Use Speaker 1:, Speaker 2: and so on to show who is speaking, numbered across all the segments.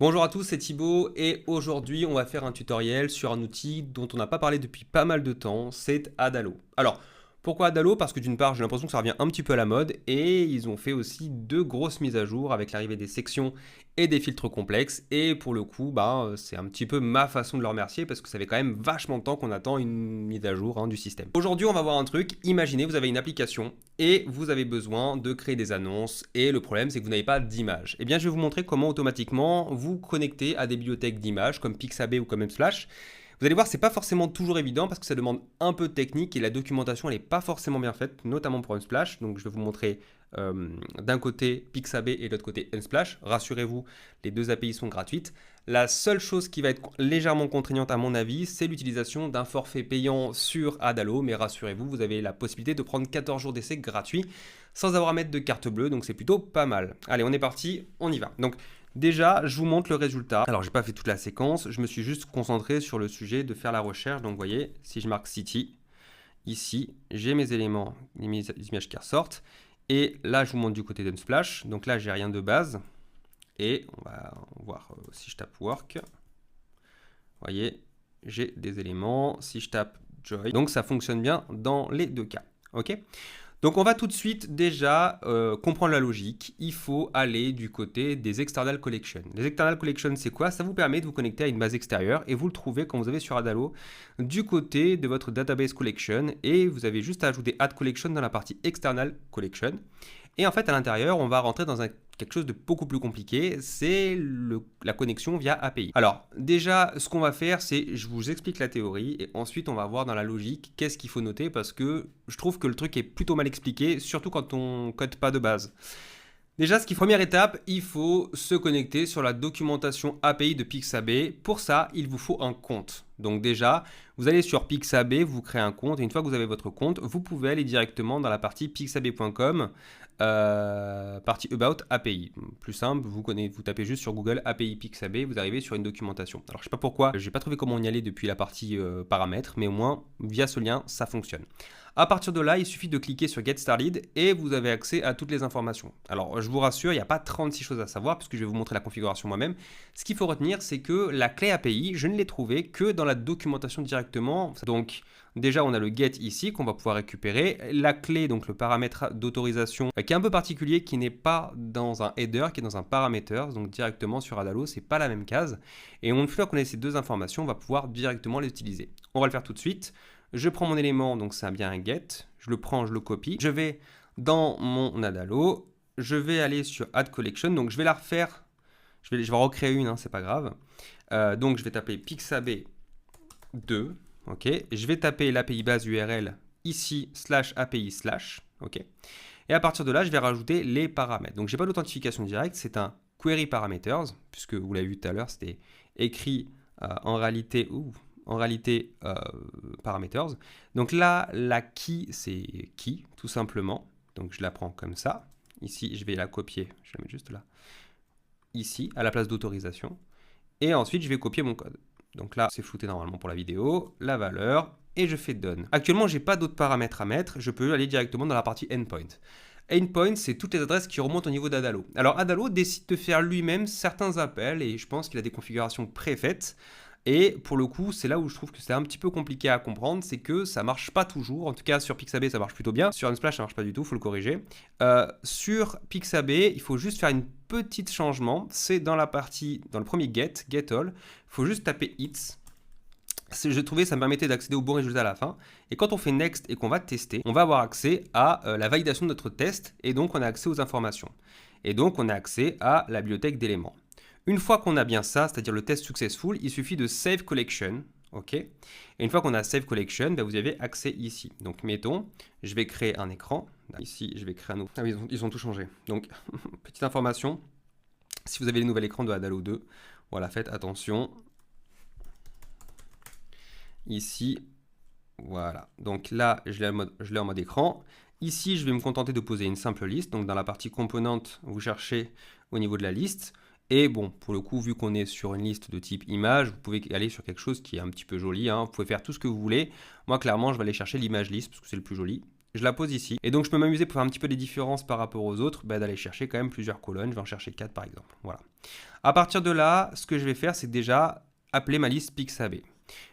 Speaker 1: Bonjour à tous, c'est Thibaut et aujourd'hui on va faire un tutoriel sur un outil dont on n'a pas parlé depuis pas mal de temps, c'est Adalo. Alors, pourquoi Adalo? Parce que d'une part j'ai l'impression que ça revient un petit peu à la mode et ils ont fait aussi deux grosses mises à jour avec l'arrivée des sections et des filtres complexes et pour le coup c'est un petit peu ma façon de leur remercier parce que ça fait quand même vachement de temps qu'on attend une mise à jour du système. Aujourd'hui on va voir un truc, imaginez vous avez une application et vous avez besoin de créer des annonces et le problème c'est que vous n'avez pas d'image. Eh bien je vais vous montrer comment automatiquement vous connecter à des bibliothèques d'images comme Pixabay ou comme Unsplash. Vous allez voir, c'est pas forcément toujours évident parce que ça demande un peu de technique et la documentation elle n'est pas forcément bien faite, notamment pour Unsplash. Donc je vais vous montrer d'un côté Pixabay et de l'autre côté Unsplash. Rassurez-vous, les deux API sont gratuites. La seule chose qui va être légèrement contraignante à mon avis, c'est l'utilisation d'un forfait payant sur Adalo. Mais rassurez-vous, vous avez la possibilité de prendre 14 jours d'essai gratuit sans avoir à mettre de carte bleue. Donc c'est plutôt pas mal. Allez, on est parti, on y va. Donc déjà, je vous montre le résultat. Alors, j'ai pas fait toute la séquence, je me suis juste concentré sur le sujet de faire la recherche. Donc, vous voyez, si je marque City, ici, j'ai mes éléments, les images qui ressortent. Et là, je vous montre du côté d'Unsplash. Donc là, j'ai rien de base. Et on va voir si je tape Work. Vous voyez, j'ai des éléments. Si je tape Joy, donc ça fonctionne bien dans les deux cas. OK ? Donc on va tout de suite déjà comprendre la logique. Il faut aller du côté des External Collections. Les External Collections, c'est quoi? Ça vous permet de vous connecter à une base extérieure et vous le trouvez quand vous avez sur Adalo du côté de votre Database Collection et vous avez juste à ajouter Add Collection dans la partie External Collection. Et en fait, à l'intérieur, on va rentrer dans quelque chose de beaucoup plus compliqué, c'est la connexion via API. Alors, déjà, ce qu'on va faire, c'est je vous explique la théorie et ensuite on va voir dans la logique qu'est-ce qu'il faut noter parce que je trouve que le truc est plutôt mal expliqué, surtout quand on ne code pas de base. Déjà, première étape, il faut se connecter sur la documentation API de Pixabay. Pour ça, il vous faut un compte. Donc déjà, vous allez sur Pixabay, vous créez un compte et une fois que vous avez votre compte, vous pouvez aller directement dans la partie pixabay.com, partie About API. Plus simple, vous tapez juste sur Google API Pixabay, vous arrivez sur une documentation. Alors je sais pas pourquoi, j'ai pas trouvé comment on y allait depuis la partie paramètres, mais au moins via ce lien, ça fonctionne. À partir de là, il suffit de cliquer sur Get Started et vous avez accès à toutes les informations. Alors, je vous rassure, il n'y a pas 36 choses à savoir puisque je vais vous montrer la configuration moi-même. Ce qu'il faut retenir, c'est que la clé API, je ne l'ai trouvée que dans la documentation directement. Donc, déjà, on a le Get ici qu'on va pouvoir récupérer. La clé, donc le paramètre d'autorisation, qui est un peu particulier, qui n'est pas dans un header, qui est dans un parameters. Donc, directement sur Adalo, c'est pas la même case. Et une fois qu'on a ces deux informations, on va pouvoir directement les utiliser. On va le faire tout de suite. Je prends mon élément, donc c'est bien un get, je le prends, je le copie, je vais dans mon Adalo, je vais aller sur Add Collection, donc je vais la refaire, je vais recréer une, c'est pas grave. Donc je vais taper Pixabay 2, ok, je vais taper l'API base URL ici, /API/, ok, et à partir de là, je vais rajouter les paramètres. Donc j'ai pas d'authentification directe, c'est un query parameters, puisque vous l'avez vu tout à l'heure, c'était écrit en réalité, parameters. Donc là, la key, c'est key, tout simplement. Donc je la prends comme ça. Ici, je vais la copier. Je la mets juste là. Ici, à la place d'autorisation. Et ensuite, je vais copier mon code. Donc là, c'est flouté normalement pour la vidéo. La valeur. Et je fais done. Actuellement, je n'ai pas d'autres paramètres à mettre. Je peux aller directement dans la partie endpoint. Endpoint, c'est toutes les adresses qui remontent au niveau d'Adalo. Alors Adalo décide de faire lui-même certains appels et je pense qu'il a des configurations préfaites. Et pour le coup, c'est là où je trouve que c'est un petit peu compliqué à comprendre, c'est que ça marche pas toujours. En tout cas, sur Pixabay, ça marche plutôt bien. Sur Unsplash, ça marche pas du tout, il faut le corriger. Sur Pixabay, il faut juste faire une petite changement. C'est dans la partie, dans le premier get all. Il faut juste taper hits. Je trouvais ça me permettait d'accéder au bon résultat à la fin. Et quand on fait next et qu'on va tester, on va avoir accès à la validation de notre test et donc on a accès aux informations. Et donc on a accès à la bibliothèque d'éléments. Une fois qu'on a bien ça, c'est-à-dire le test successful, il suffit de save collection, ok. Et une fois qu'on a save collection, vous avez accès ici. Donc mettons, je vais créer un écran. Ici, je vais créer un nouveau. Ah oui, ils ont tout changé. Donc petite information, si vous avez le nouvel écran de Adalo 2, voilà, faites attention. Ici, voilà. Donc là, je l'ai en mode écran. Ici, je vais me contenter de poser une simple liste. Donc dans la partie composante, vous cherchez au niveau de la liste. Et bon, pour le coup, vu qu'on est sur une liste de type image, vous pouvez aller sur quelque chose qui est un petit peu joli. Vous pouvez faire tout ce que vous voulez. Moi, clairement, je vais aller chercher l'image liste parce que c'est le plus joli. je la pose ici. Et donc je peux m'amuser pour faire un petit peu des différences par rapport aux autres, d'aller chercher quand même plusieurs colonnes. Je vais en chercher 4 par exemple. Voilà. À partir de là, ce que je vais faire, c'est déjà appeler ma liste Pixabay.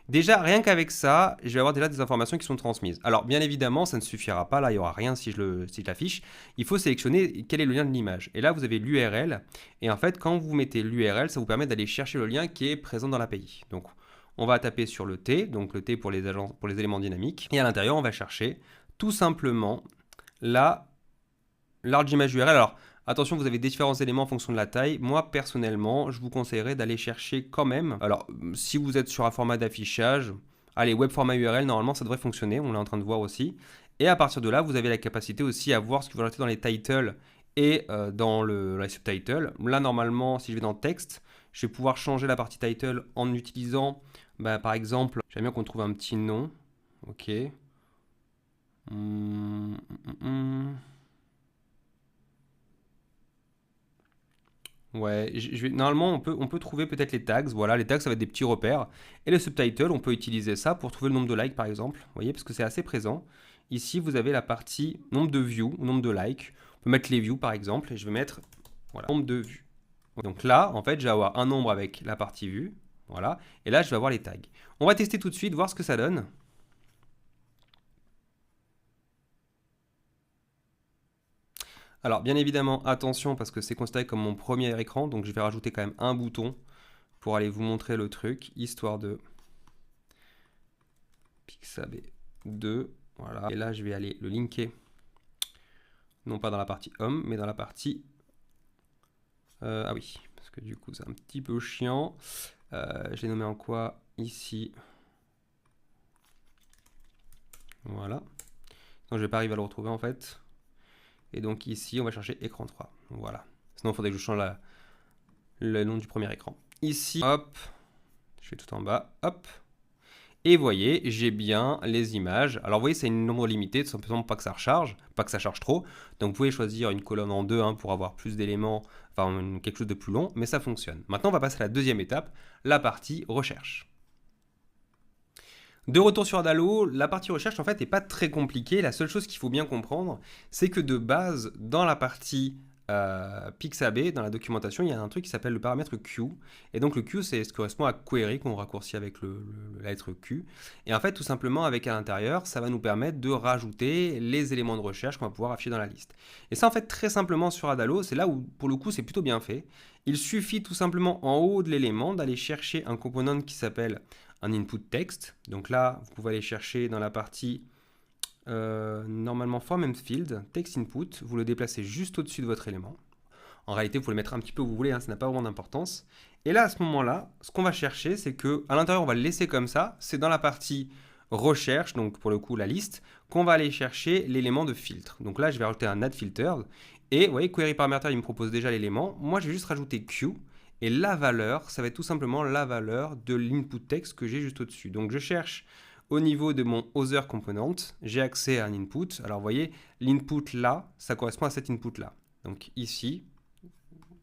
Speaker 1: Déjà, rien qu'avec ça, je vais avoir déjà des informations qui sont transmises. Alors, bien évidemment, ça ne suffira pas. Là, il n'y aura rien si je l'affiche. Il faut sélectionner quel est le lien de l'image. Et là, vous avez l'URL. Et en fait, quand vous mettez l'URL, ça vous permet d'aller chercher le lien qui est présent dans l'API. Donc, on va taper sur le T, donc le T pour les éléments dynamiques. Et à l'intérieur, on va chercher tout simplement la large image URL. Alors, attention, vous avez différents éléments en fonction de la taille. Moi, personnellement, je vous conseillerais d'aller chercher quand même. Alors, si vous êtes sur un format d'affichage, allez, web format URL, normalement, ça devrait fonctionner. On est en train de voir aussi. Et à partir de là, vous avez la capacité aussi à voir ce que vous rajoutez dans les titles et dans les subtitles. Là, normalement, si je vais dans texte, je vais pouvoir changer la partie title en utilisant, par exemple, j'aime bien qu'on trouve un petit nom. Ok. Ouais, normalement on peut trouver peut-être les tags. Voilà, les tags ça va être des petits repères. Et le subtitle, on peut utiliser ça pour trouver le nombre de likes par exemple. Vous voyez, parce que c'est assez présent. Ici, vous avez la partie nombre de views, nombre de likes. On peut mettre les views par exemple. Et je vais mettre nombre de vues. Donc là, en fait, je vais avoir un nombre avec la partie vue. Voilà. Et là, je vais avoir les tags. On va tester tout de suite, voir ce que ça donne. Alors, bien évidemment, attention parce que c'est considéré comme mon premier écran, donc je vais rajouter quand même un bouton pour aller vous montrer le truc, histoire de Pixabay 2. Voilà. Et là, je vais aller le linker, non pas dans la partie home, mais dans la partie... ah oui, parce que du coup, c'est un petit peu chiant. Je l'ai nommé en quoi? Ici. Voilà. Donc, je ne vais pas arriver à le retrouver en fait. Et donc ici, on va chercher écran 3. Voilà. Sinon, il faudrait que je change le nom du premier écran. Ici, hop, je fais tout en bas, hop. Et vous voyez, j'ai bien les images. Alors vous voyez, c'est une nombre limitée, tout simplement pas que ça recharge, pas que ça charge trop. Donc vous pouvez choisir une colonne en deux pour avoir plus d'éléments, enfin quelque chose de plus long, mais ça fonctionne. Maintenant, on va passer à la deuxième étape, la partie recherche. De retour sur Adalo, la partie recherche en fait n'est pas très compliquée. La seule chose qu'il faut bien comprendre, c'est que de base, dans la partie Pixabay, dans la documentation, il y a un truc qui s'appelle le paramètre Q. Et donc le Q, c'est ce qui correspond à query qu'on raccourcit avec la lettre Q. Et en fait, tout simplement, avec à l'intérieur, ça va nous permettre de rajouter les éléments de recherche qu'on va pouvoir afficher dans la liste. Et ça, en fait, très simplement sur Adalo, c'est là où, pour le coup, c'est plutôt bien fait. Il suffit tout simplement en haut de l'élément d'aller chercher un component qui s'appelle un input text. Donc là, vous pouvez aller chercher dans la partie normalement form and field, text input, vous le déplacez juste au-dessus de votre élément. En réalité, vous pouvez le mettre un petit peu où vous voulez, ça n'a pas vraiment d'importance. Et là, à ce moment-là, ce qu'on va chercher, c'est que à l'intérieur, on va le laisser comme ça. C'est dans la partie recherche, donc pour le coup la liste, qu'on va aller chercher l'élément de filtre. Donc là, je vais rajouter un add filter. Et vous voyez, query parameter, il me propose déjà l'élément. Moi, je vais juste rajouter Q. Et la valeur, ça va être tout simplement la valeur de l'input text que j'ai juste au-dessus. Donc je cherche au niveau de mon other component, j'ai accès à un input. Alors vous voyez, l'input là, ça correspond à cet input là. Donc ici,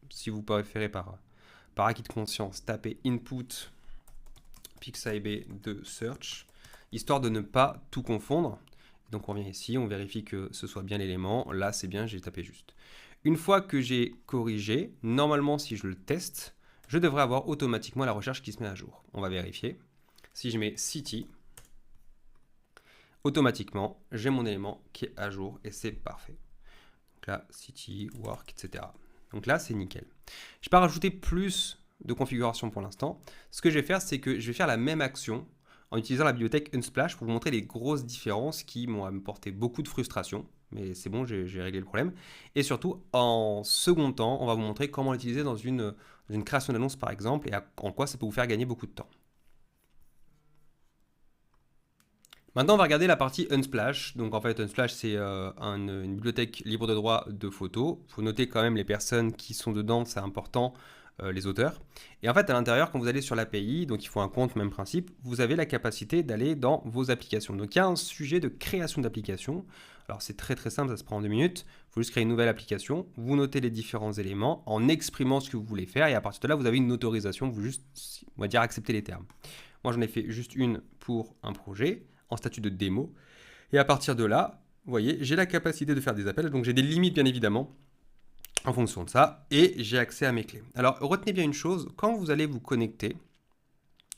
Speaker 1: si vous préférez par acquis de conscience, tapez input Pixabay de search, histoire de ne pas tout confondre. Donc on vient ici, on vérifie que ce soit bien l'élément. Là c'est bien, j'ai tapé juste. Une fois que j'ai corrigé, normalement si je le teste, je devrais avoir automatiquement la recherche qui se met à jour. On va vérifier. Si je mets city, automatiquement, j'ai mon élément qui est à jour et c'est parfait. Donc là, city, work, etc. Donc là, c'est nickel. Je ne vais pas rajouter plus de configuration pour l'instant. Ce que je vais faire, c'est que je vais faire la même action en utilisant la bibliothèque Unsplash pour vous montrer les grosses différences qui m'ont apporté beaucoup de frustration. Mais c'est bon, j'ai réglé le problème. Et surtout, en second temps, on va vous montrer comment l'utiliser dans une création d'annonce par exemple et en quoi ça peut vous faire gagner beaucoup de temps. Maintenant, on va regarder la partie Unsplash. Donc en fait, Unsplash, c'est une bibliothèque libre de droit de photos. Il faut noter quand même les personnes qui sont dedans, c'est important, les auteurs. Et en fait, à l'intérieur, quand vous allez sur l'API, donc il faut un compte, même principe, vous avez la capacité d'aller dans vos applications. Donc il y a un sujet de création d'application. Alors c'est très très simple, ça se prend en 2 minutes. Il faut juste créer une nouvelle application. Vous notez les différents éléments en exprimant ce que vous voulez faire. Et à partir de là, vous avez une autorisation. Vous juste, on va dire, accepter les termes. Moi, j'en ai fait juste une pour un projet en statut de démo. Et à partir de là, Vous voyez, j'ai la capacité de faire des appels, donc j'ai des limites bien évidemment en fonction de ça, et j'ai accès à mes clés. Alors retenez bien une chose, quand vous allez vous connecter,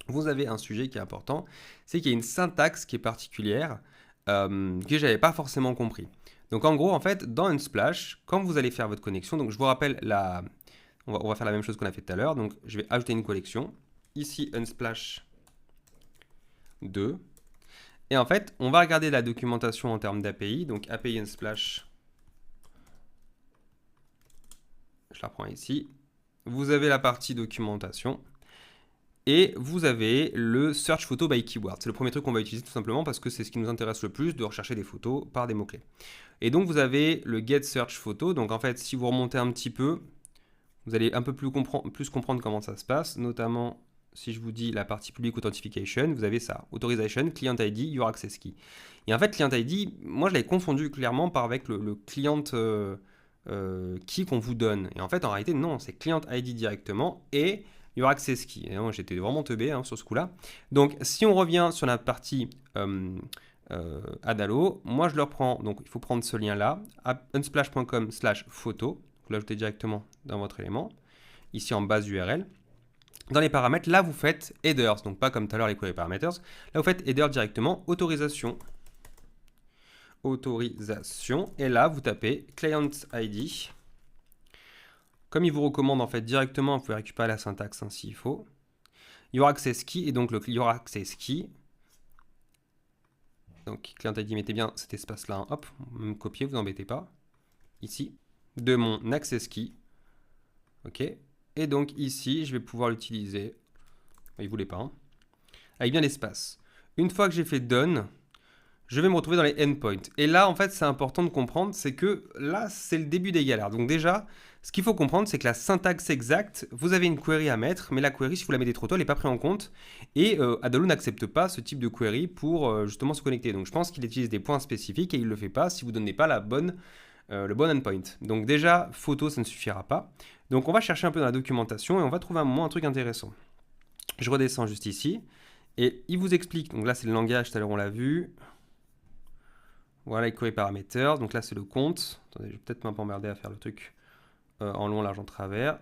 Speaker 1: vous avez un sujet qui est important, c'est qu'il y a une syntaxe qui est particulière, que je n'avais pas forcément compris. Donc en gros, en fait, dans Unsplash, quand vous allez faire votre connexion, donc je vous rappelle, on va faire la même chose qu'on a fait tout à l'heure, donc je vais ajouter une collection, ici Unsplash 2, et en fait, on va regarder la documentation en termes d'API, donc API Unsplash, je la reprends ici, vous avez la partie documentation, et vous avez le Search Photo by Keyword. C'est le premier truc qu'on va utiliser tout simplement parce que c'est ce qui nous intéresse le plus, de rechercher des photos par des mots-clés. Et donc vous avez le Get Search Photo. Donc en fait, si vous remontez un petit peu, vous allez un peu plus comprendre comment ça se passe. Notamment, si je vous dis la partie Public Authentication, vous avez ça. Authorization, Client ID, Your Access Key. Et en fait, Client ID, moi je l'avais confondu clairement avec le Client Key qu'on vous donne. Et en fait, en réalité, non, c'est Client ID directement et Your Access Key. Et j'étais vraiment teubé sur ce coup-là. Donc, si on revient sur la partie Adalo, moi je le reprends. Donc, il faut prendre ce lien-là, unsplash.com/photo. Vous l'ajoutez directement dans votre élément, ici en base URL. Dans les paramètres, là vous faites headers, donc pas comme tout à l'heure les query parameters. Là vous faites header directement, autorisation. Et là vous tapez Client ID. Comme il vous recommande en fait directement, vous pouvez récupérer la syntaxe s'il faut. Your Access Key, et donc le Your Access Key. Donc Client ID, mettez bien cet espace-là, hop, me copier, vous embêtez pas. Ici, de mon Access Key. Ok. Et donc ici, je vais pouvoir l'utiliser. Il ne voulait pas. Avec bien l'espace. Une fois que j'ai fait Done, je vais me retrouver dans les endpoints. Et là, en fait, c'est important de comprendre, c'est que là, c'est le début des galères. Donc déjà, ce qu'il faut comprendre, c'est que la syntaxe exacte, vous avez une query à mettre, mais la query, si vous la mettez trop tôt, elle n'est pas prise en compte. Et Adalo n'accepte pas ce type de query pour justement se connecter. Donc je pense qu'il utilise des points spécifiques et il ne le fait pas si vous ne donnez pas le bon endpoint. Donc déjà, photo, ça ne suffira pas. Donc on va chercher un peu dans la documentation et on va trouver un truc intéressant. Je redescends juste ici. Et il vous explique, donc là c'est le langage, tout à l'heure on l'a vu. Voilà les query parameters, donc là c'est le compte. Attendez, je vais peut-être m'emmerder à faire le truc en long, large, en travers.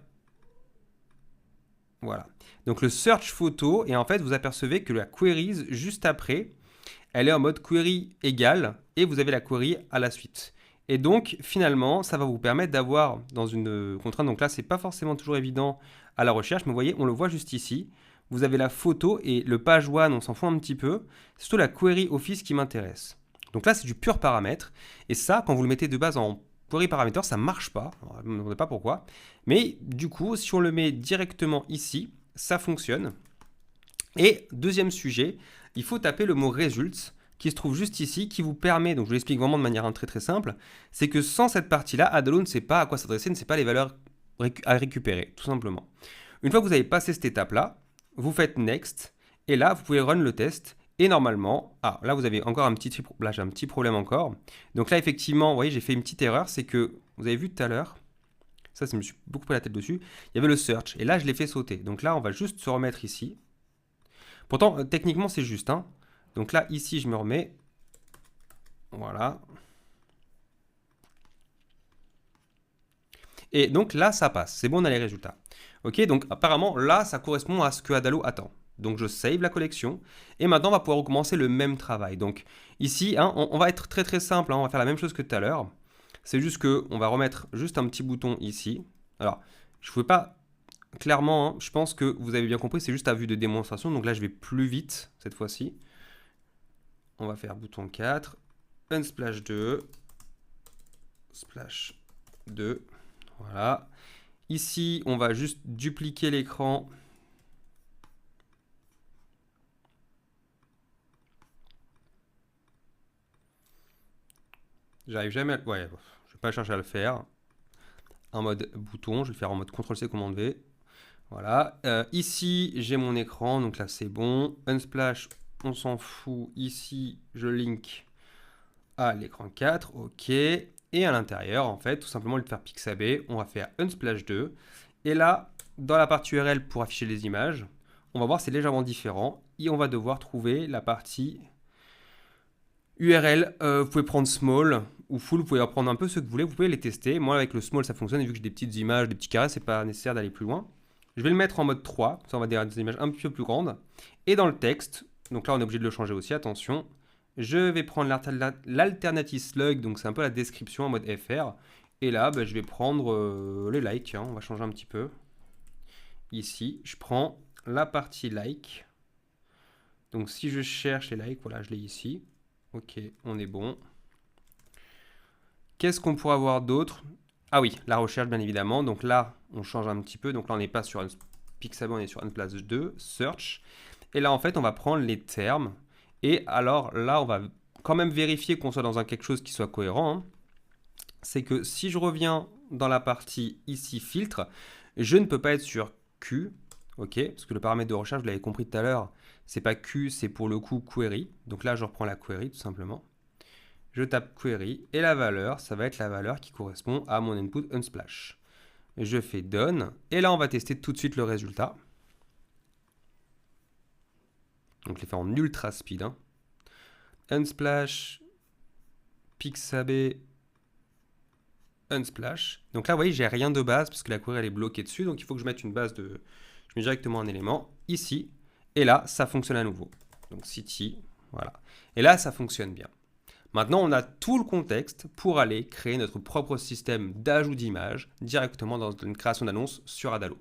Speaker 1: Voilà. Donc le search photo, et en fait vous apercevez que la queries juste après, elle est en mode query égale, et vous avez la query à la suite. Et donc finalement, ça va vous permettre d'avoir dans une contrainte, donc là c'est pas forcément toujours évident à la recherche, mais vous voyez, on le voit juste ici. Vous avez la photo et le page one, on s'en fout un petit peu. C'est surtout la query office qui m'intéresse. Donc là, c'est du pur paramètre. Et ça, quand vous le mettez de base en query paramètre, ça ne marche pas. Alors, je ne me demandez pas pourquoi. Mais du coup, si on le met directement ici, ça fonctionne. Et deuxième sujet, il faut taper le mot results qui se trouve juste ici, qui vous permet, donc je vous l'explique vraiment de manière très très simple, c'est que sans cette partie-là, Adalo ne sait pas à quoi s'adresser, ne sait pas les valeurs à récupérer, tout simplement. Une fois que vous avez passé cette étape-là, vous faites Next, et là, vous pouvez run le test, et normalement, là, vous avez encore là, j'ai un petit problème encore. Donc là, effectivement, vous voyez, j'ai fait une petite erreur, c'est que, vous avez vu tout à l'heure, ça me suis beaucoup pris la tête dessus, il y avait le search, et là, je l'ai fait sauter. Donc là, on va juste se remettre ici. Pourtant, techniquement, c'est juste, hein. Donc là, ici, je me remets. Voilà. Et donc là, ça passe, c'est bon, on a les résultats. Ok, donc apparemment, là, ça correspond à ce que Adalo attend. Donc je save la collection et maintenant on va pouvoir recommencer le même travail. Donc ici, on va être très très simple, on va faire la même chose que tout à l'heure. C'est juste qu'on va remettre juste un petit bouton ici. Alors, je ne pouvais pas clairement, je pense que vous avez bien compris, c'est juste à vue de démonstration. Donc là, je vais plus vite cette fois-ci. On va faire bouton 4, Unsplash 2, Splash 2, voilà. Ici, on va juste dupliquer l'écran. J'arrive jamais à... Ouais, je vais pas chercher à le faire. En mode bouton, je vais le faire en mode CTRL-C, commande V. Voilà. Ici, j'ai mon écran, donc là, c'est bon. Unsplash, on s'en fout. Ici, je link à l'écran 4. OK. Et à l'intérieur, en fait, tout simplement, le faire pixabay, on va faire Unsplash 2. Et là, dans la partie URL pour afficher les images, on va voir c'est légèrement différent. Et on va devoir trouver la partie URL, vous pouvez prendre small ou full, vous pouvez en prendre un peu ce que vous voulez, vous pouvez les tester. Moi, avec le small, ça fonctionne, et vu que j'ai des petites images, des petits carrés, c'est pas nécessaire d'aller plus loin. Je vais le mettre en mode 3, ça on va dire des images un petit peu plus grandes. Et dans le texte, donc là on est obligé de le changer aussi, attention. Je vais prendre l'alternative slug, donc c'est un peu la description en mode FR. Et là, je vais prendre les likes, hein, on va changer un petit peu. Ici, je prends la partie like. Donc si je cherche les likes, voilà, je l'ai ici. Ok, on est bon. Qu'est-ce qu'on pourrait avoir d'autre? Ah oui, la recherche, bien évidemment. Donc là, on change un petit peu. Donc là, on n'est pas sur Pixabay, on est sur Unsplash 2, Search. Et là, en fait, on va prendre les termes. Et alors là, on va quand même vérifier qu'on soit dans quelque chose qui soit cohérent, hein. C'est que si je reviens dans la partie ici, filtre, je ne peux pas être sur Q. Ok, parce que le paramètre de recherche, vous l'avez compris tout à l'heure, c'est pas Q, c'est pour le coup query. Donc là, je reprends la query tout simplement. Je tape query et la valeur, ça va être la valeur qui correspond à mon input Unsplash. Je fais done et là, on va tester tout de suite le résultat. Donc, je l'ai fait en ultra speed, hein. Unsplash, Pixabay, Unsplash. Donc là, vous voyez, j'ai rien de base parce que la query elle est bloquée dessus. Donc il faut que je mette une base de. Je mets directement un élément ici. Et là, ça fonctionne à nouveau. Donc city, voilà. Et là, ça fonctionne bien. Maintenant, on a tout le contexte pour aller créer notre propre système d'ajout d'images directement dans une création d'annonce sur Adalo.